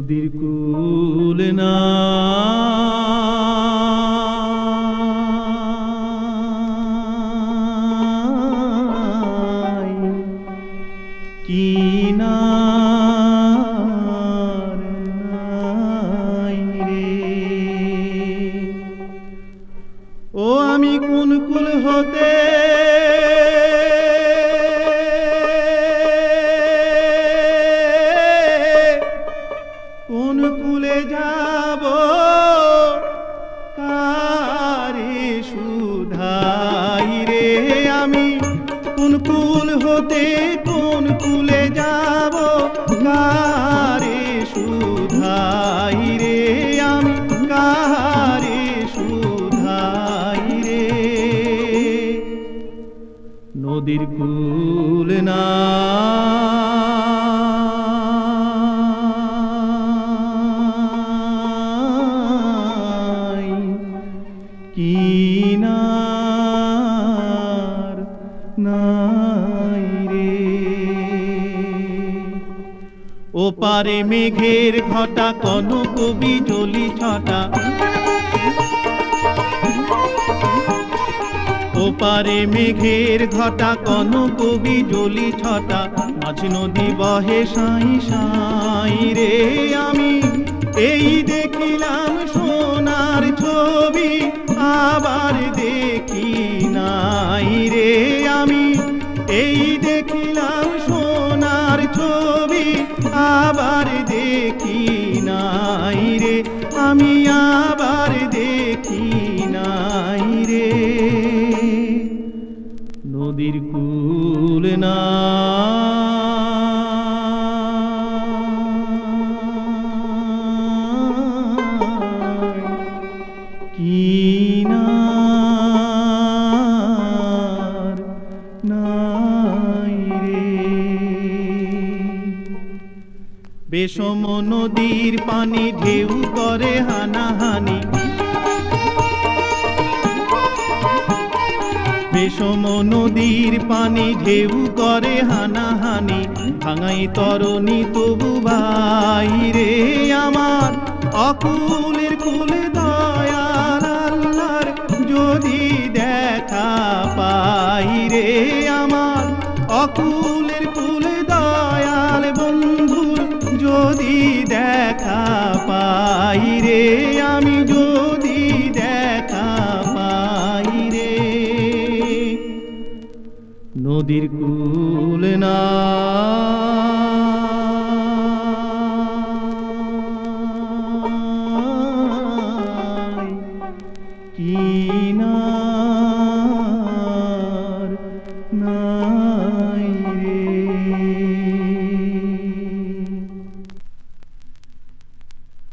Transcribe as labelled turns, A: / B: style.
A: নদীর কূল না কিনার নাই রে। ও আমি কোন কুল হতে কোন কুলে যাব, কারে সুধাই রে। আমি কোন কুল হতে কোন কুলে যাব, কারে সুধাই রে। আমি কারে সুধাই রে। নদীর কূল না কিনার নাই রে। ও পারে মেঘের ঘটা কনক বিজলি ছটা, ও পারে মেঘের ঘটা কনক বিজলি ছটা, মাঝ নদী বহে সাই সাই রে। আমি এই দেখিলাম সোনার ছবি, আবার দেখি নাই রে। আমি এই দেখিলাম সোনার ছবি, আবার দেখি নাই রে। আমি আবার দেখি নাই রে। নদীর কূল না কিনার নাই রে। বিষম নদীর পানি ঢেউ করে হানাহানি, বিষম নদীর পানি ঢেউ করে হানাহানি, ভাঙাই তরণী তবু ভাই রে। আমার অকুলের কুলে দয়াল আল্লাহর যদি দেখা পাই রে। আমার অকুলের কুলে দয়াল বন্ধুর যদি দেখা পাই রে। আমি যদি দেখা পাই রে। নদীর কূল না কিনার